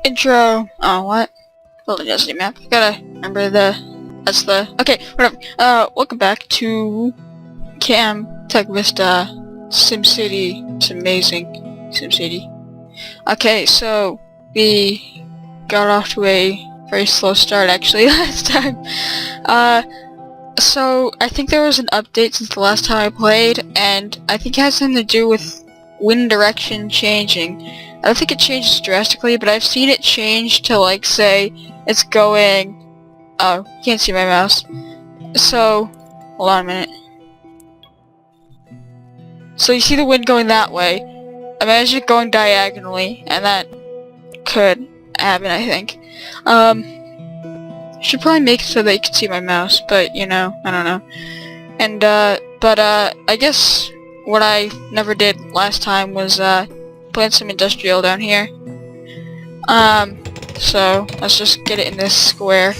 Intro. Oh, what? Building density map. Gotta remember that's the. Okay, whatever. Welcome back to Tech Vista, SimCity. It's amazing, SimCity. Okay, so we got off to a very slow start actually last time. So I think there was an update since the last time I played, and I think it has something to do with wind direction changing. I don't think it changes drastically, but I've seen it change to, like, say, it's going... Oh, you can't see my mouse. So, hold on a minute. So you see the wind going that way. Imagine it going diagonally, and that could happen, I think. Should probably make it so that you can see my mouse, but, you know, I don't know. And, I guess what I never did last time was, plant some industrial down here. So let's just get it in this square.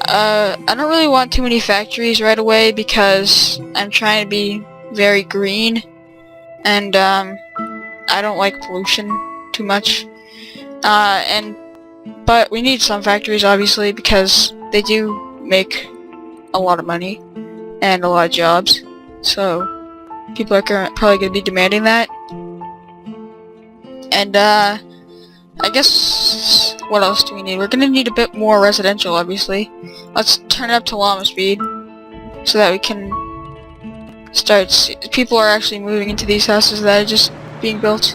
I don't really want too many factories right away because I'm trying to be very green, and I don't like pollution too much. But we need some factories obviously because they do make a lot of money and a lot of jobs. So people are probably going to be demanding that. And, I guess, what else do we need? We're gonna need a bit more residential, obviously. Let's turn it up to llama speed, so that we can start people are actually moving into these houses that are just being built.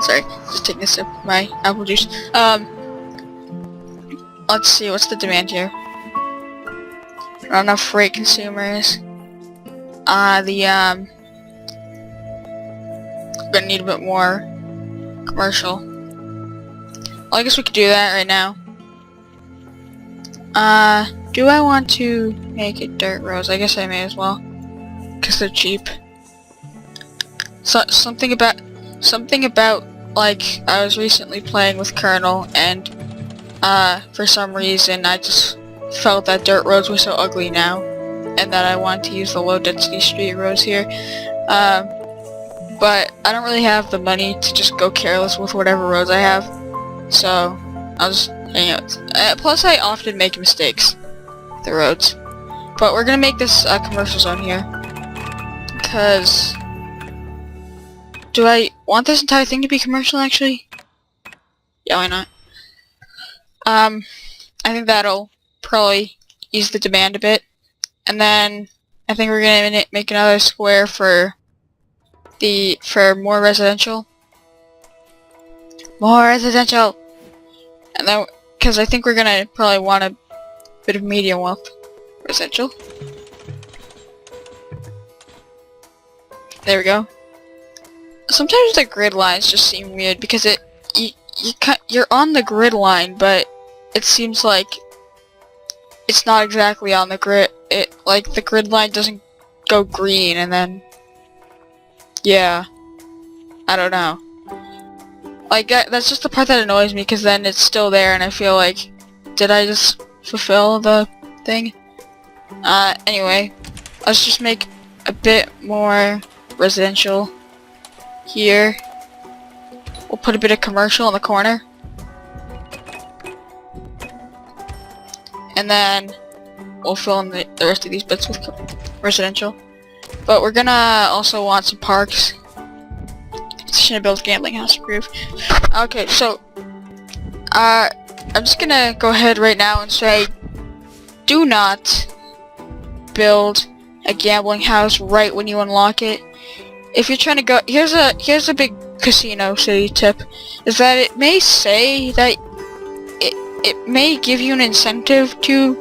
Sorry, just taking a sip of my apple juice. Let's see, what's the demand here? Not enough freight consumers. We're gonna need a bit more commercial. Well, I guess we could do that right now. Do I want to make it dirt roads? I guess I may as well, because they're cheap. So, something about, like, I was recently playing with Colonel, and, for some reason, I just felt that dirt roads were so ugly now, and that I want to use the low density street roads here. But I don't really have the money to just go careless with whatever roads I have, so I'll just hang out. Plus I often make mistakes with the roads. But we're gonna make this a commercial zone here, because do I want this entire thing to be commercial actually? Yeah, why not? I think that'll probably ease the demand a bit. And then I think we're gonna make another square for more residential. More residential! And then, because I think we're gonna probably want a bit of medium wealth residential. There we go. Sometimes the grid lines just seem weird because you're on the grid line, but it seems like it's not exactly on the grid. Like, the grid line doesn't go green, and then, yeah, I don't know. Like, that's just the part that annoys me, because then it's still there, and I feel like, did I just fulfill the thing? Anyway, let's just make a bit more residential here. We'll put a bit of commercial in the corner. And then we'll fill in the rest of these bits with residential. But we're gonna also want some parks. Shouldn't build gambling house approved. Okay, so I'm just gonna go ahead right now and say, do not build a gambling house right when you unlock it. If you're trying to go, here's a big casino city tip, is that it may say that it may give you an incentive to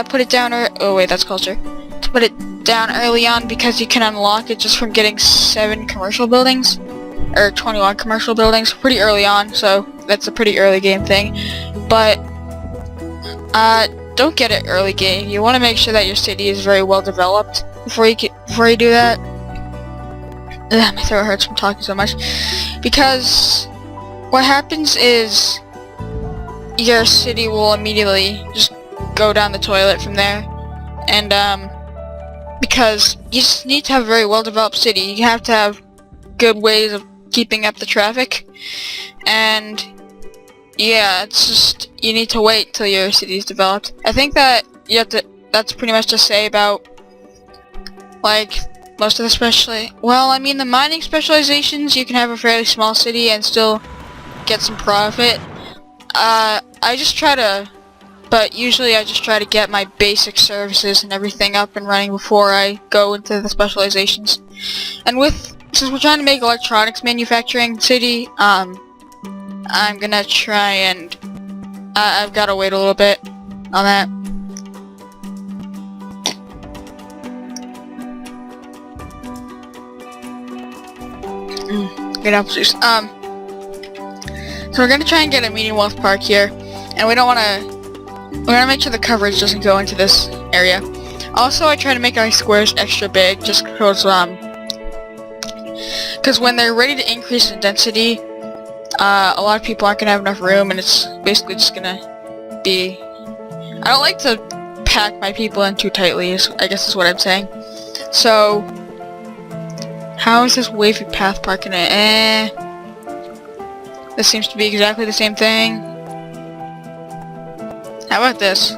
put it down, or oh wait, that's culture. To put it down early on because you can unlock it just from getting 7 commercial buildings, or 21 commercial buildings pretty early on, so that's a pretty early game thing. But don't get it early game. You want to make sure that your city is very well developed before you do that. Ugh, my throat hurts from talking so much. Because what happens is your city will immediately just go down the toilet from there, and because you just need to have a very well-developed city. You have to have good ways of keeping up the traffic, and yeah, it's just, you need to wait till your city is developed. I think that you have to, that's pretty much to say about, like, most of the well, I mean, the mining specializations, you can have a fairly small city and still get some profit. I just try to, but usually I just try to get my basic services and everything up and running before I go into the specializations. And since we're trying to make electronics manufacturing city, I'm gonna try and, I've gotta wait a little bit on that. Good apple juice. So we're gonna try and get a medium wealth park here, and we're gonna make sure the coverage doesn't go into this area. Also, I try to make my squares extra big, just because when they're ready to increase in density, a lot of people aren't gonna have enough room, and it's basically just gonna be, I don't like to pack my people in too tightly, I guess is what I'm saying. So, how is this wavy path park gonna, this seems to be exactly the same thing. How about this?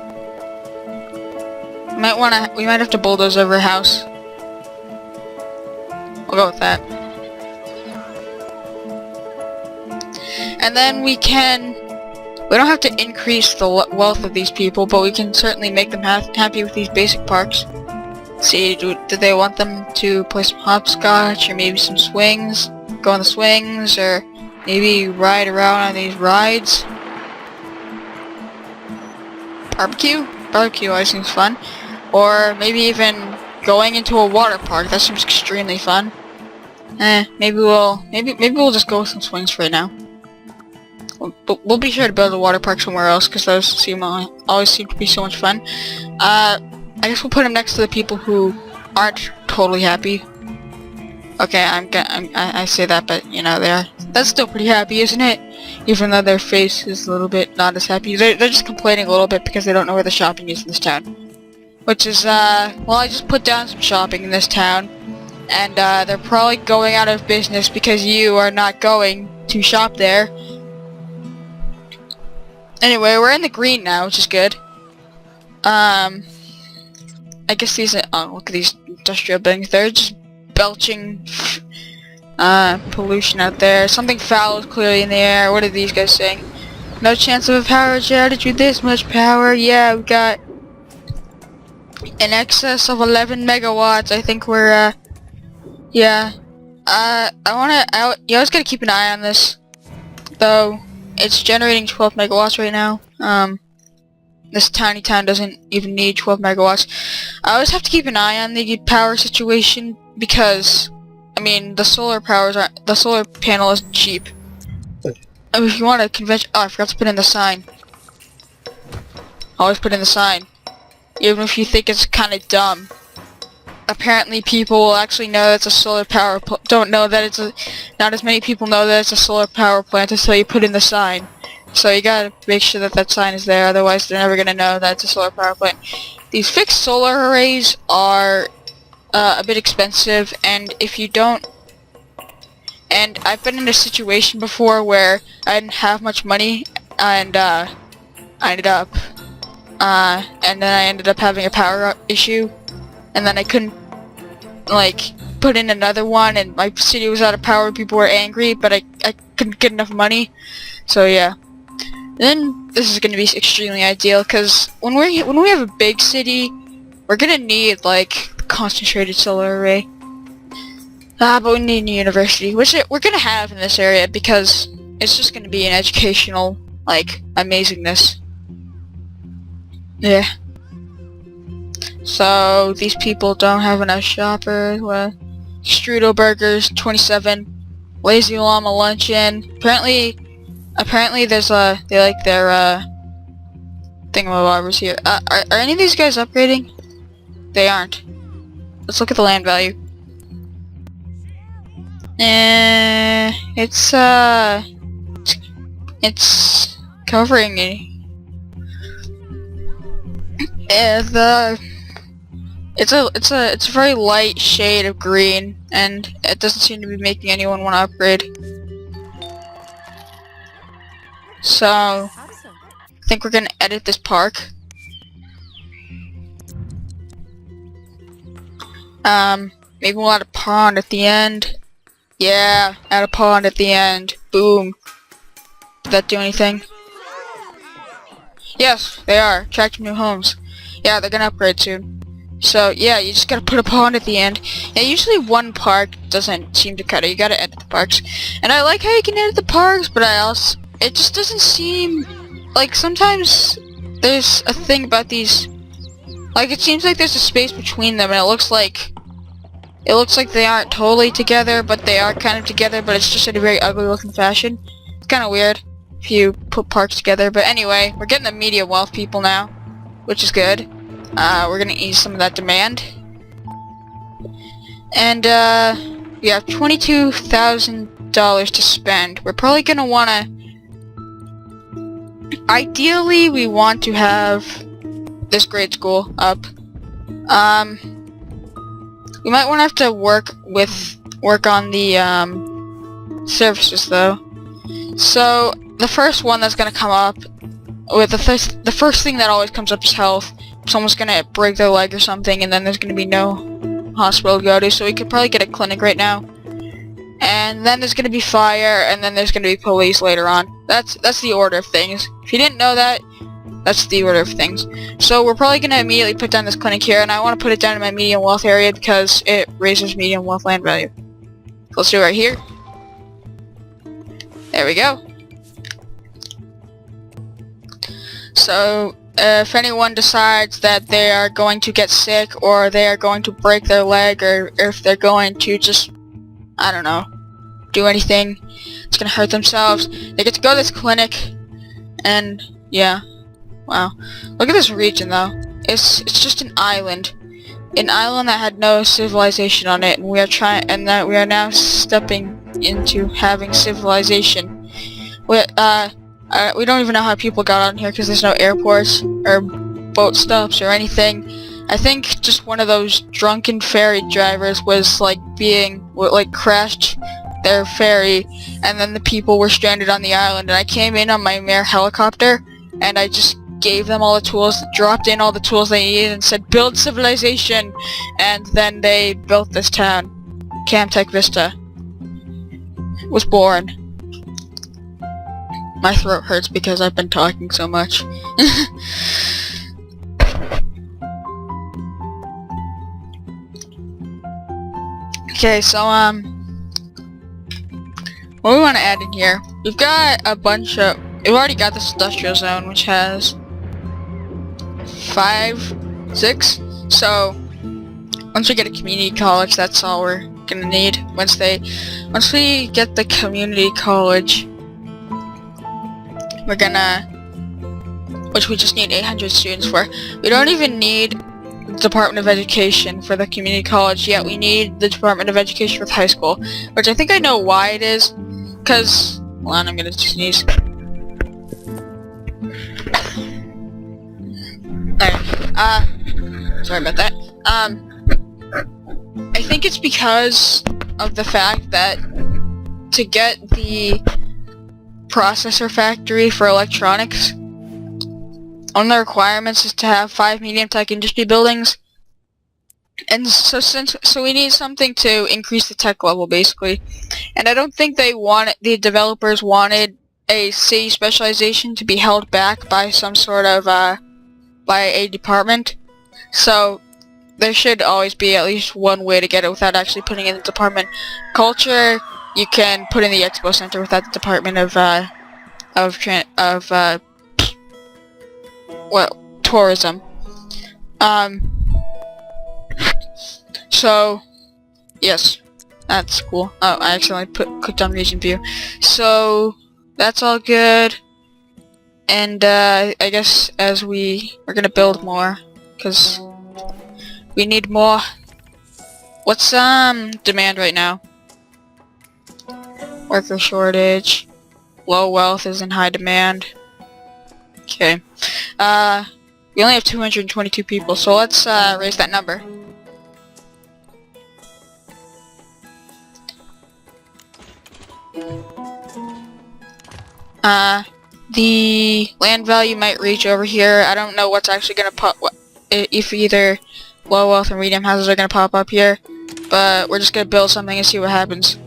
We might have to bulldoze over a house. We'll go with that. And then we don't have to increase the wealth of these people, but we can certainly make them happy with these basic parks. See, do they want them to play some hopscotch, or maybe some swings, go on the swings, or maybe ride around on these rides? Barbecue always seems fun. Or maybe even going into a water park, that seems extremely fun. Maybe we'll just go with some swings for right now. But we'll be sure to build a water park somewhere else, because those always seem to be so much fun. I guess we'll put them next to the people who aren't totally happy. Okay, I say that, but you know, that's still pretty happy, isn't it? Even though their face is a little bit not as happy. They're just complaining a little bit because they don't know where the shopping is in this town. Which is, well, I just put down some shopping in this town, and they're probably going out of business because you are not going to shop there. Anyway, we're in the green now, which is good. I guess these are, oh, look at these industrial buildings. They're just belching pollution out there. Something foul is clearly in the air. What are these guys saying? No chance of a power outage with this much power. Yeah, we got in excess of 11 megawatts. I think we're, yeah. You always gotta keep an eye on this, though. It's generating 12 megawatts right now. This tiny town doesn't even need 12 megawatts. I always have to keep an eye on the power situation because, I mean, the solar panel isn't cheap. If you want a convention, oh, I forgot to put in the sign. Always put in the sign, even if you think it's kind of dumb. Apparently, people will actually know that it's a solar power. Don't know that it's a. Not as many people know that it's a solar power plant until you put in the sign. So you gotta make sure that that sign is there. Otherwise, they're never gonna know that it's a solar power plant. These fixed solar arrays are a bit expensive, and if you don't, and I've been in a situation before where I didn't have much money, and I ended up having a power issue. And then I couldn't, like, put in another one, and my city was out of power, people were angry, but I couldn't get enough money, so yeah. Then, this is gonna be extremely ideal, because when we have a big city, we're gonna need, like, concentrated solar array. But we need a university, which we're gonna have in this area, because it's just gonna be an educational, like, amazingness. Yeah. So, these people don't have enough shoppers. Well, Strudel Burgers, 27. Lazy Llama Luncheon. Apparently there's they like their, thingamabobbers here. Are any of these guys upgrading? They aren't. Let's look at the land value. It's covering the It's a very light shade of green, and it doesn't seem to be making anyone want to upgrade. So, I think we're gonna edit this park. Maybe we'll add a pond at the end. Yeah, add a pond at the end. Boom. Did that do anything? Yes, they are. Attracting new homes. Yeah, they're gonna upgrade soon. So, yeah, you just gotta put a pond at the end. Yeah, usually one park doesn't seem to cut it. You gotta edit the parks. And I like how you can edit the parks, but it just doesn't seem... Like, sometimes there's a thing about these... Like, it seems like there's a space between them, and it looks like they aren't totally together, but they are kind of together, but it's just in a very ugly looking fashion. It's kind of weird if you put parks together, but anyway, we're getting the medium wealth people now, which is good. We're gonna ease some of that demand. And, we have $22,000 to spend. We're probably gonna wanna... Ideally, we want to have this grade school up. We might want to have to work on the services though. So the first one that's gonna come up with the first thing that always comes up is health. Someone's gonna break their leg or something, and then there's gonna be no hospital to go to. So we could probably get a clinic right now. And then there's gonna be fire, and then there's gonna be police later on. That's the order of things. If you didn't know that, that's the order of things. So we're probably gonna immediately put down this clinic here, and I want to put it down in my medium wealth area because it raises medium wealth land value. So let's do it right here. There we go. So if anyone decides that they are going to get sick, or they are going to break their leg, or if they're going to just, I don't know, do anything, it's gonna hurt themselves, they get to go to this clinic, and yeah. Wow. Look at this region though. It's just an island. An island that had no civilization on it, and we are now stepping into having civilization. We don't even know how people got on here because there's no airports or boat stops or anything. I think just one of those drunken ferry drivers was crashed their ferry, and then the people were stranded on the island, and I came in on my mere helicopter, and I just gave them all the tools, dropped in all the tools they needed, and said, build civilization, and then they built this town. Camtech Vista was born. My throat hurts because I've been talking so much. Okay, so, what we want to add in here, we've got a bunch of... We've already got this industrial zone, which has 6. So once we get a community college, that's all we're gonna need. Once we get the community college, which we just need 800 students for. We don't even need the Department of Education for the community college yet. We need the Department of Education for the high school, which I think I know why it is. Cause, hold on, I'm gonna sneeze. Sorry about that. I think it's because of the fact that to get the processor factory for electronics, one of the requirements is to have 5 medium tech industry buildings, and so we need something to increase the tech level basically. And I don't think the developers wanted a C specialization to be held back by some sort of by a department. So there should always be at least one way to get it without actually putting in the department. Culture, you can put in the expo center without the department of tourism. So yes, that's cool. Oh, I accidentally clicked on region view. So that's all good. And I guess as we're gonna build more, cause we need more. What's demand right now? Worker shortage. Low wealth is in high demand. Okay. We only have 222 people, so let's raise that number. The land value might reach over here. I don't know what's actually gonna pop. If either low wealth and medium houses are gonna pop up here, but we're just gonna build something and see what happens.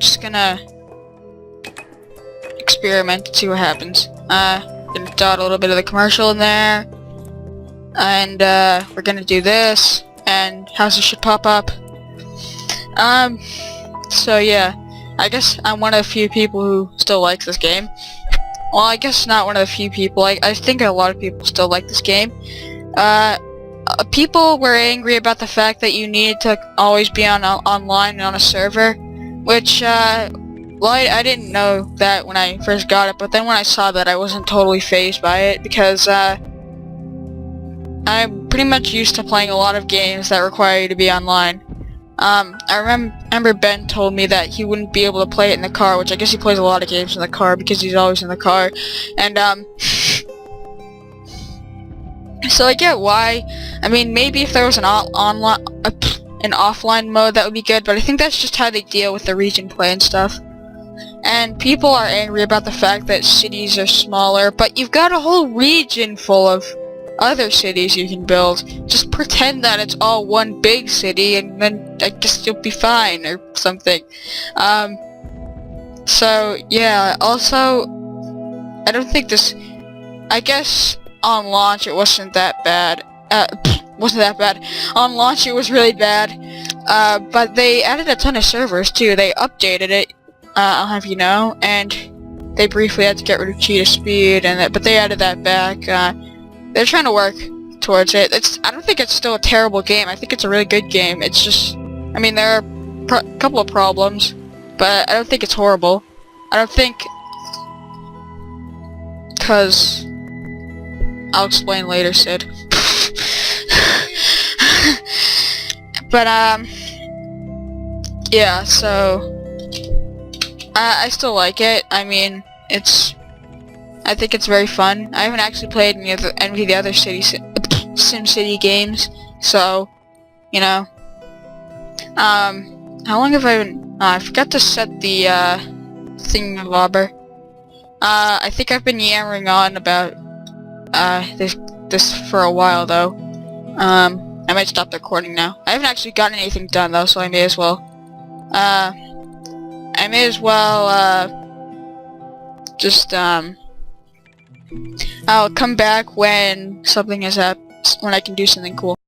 just gonna experiment and see what happens. Gonna dot a little bit of the commercial in there, and we're gonna do this, and houses should pop up. So yeah, I guess I'm one of the few people who still likes this game. Well, I guess not one of the few people. I think a lot of people still like this game. People were angry about the fact that you need to always be online on a server, which, well, I didn't know that when I first got it, but then when I saw that, I wasn't totally fazed by it, because, I'm pretty much used to playing a lot of games that require you to be online. I remember Ben told me that he wouldn't be able to play it in the car, which I guess he plays a lot of games in the car because he's always in the car, and, so I get why. I mean, maybe if there was an offline mode, that would be good, but I think that's just how they deal with the region play and stuff. And people are angry about the fact that cities are smaller, but you've got a whole region full of other cities you can build. Just pretend that it's all one big city, and then I guess you'll be fine, or something. So, yeah, also, I don't think this... I guess on launch it wasn't that bad. Wasn't that bad. On launch it was really bad. But they added a ton of servers, too. They updated it, I'll have you know, and they briefly had to get rid of cheetah speed, but they added that back. They're trying to work towards it. I don't think it's still a terrible game. I think it's a really good game. It's just, I mean, there are a couple of problems, but I don't think it's horrible. I don't think, because I'll explain later, Sid. But, yeah, so, I still like it. I mean, I think it's very fun. I haven't actually played any of the other SimCity games, so, you know. How long have I been... I forgot to set the, thingamabobber. I think I've been yammering on about, this for a while, though. I might stop the recording now. I haven't actually gotten anything done, though, so I may as well. Just, I'll come back when something is up, when I can do something cool.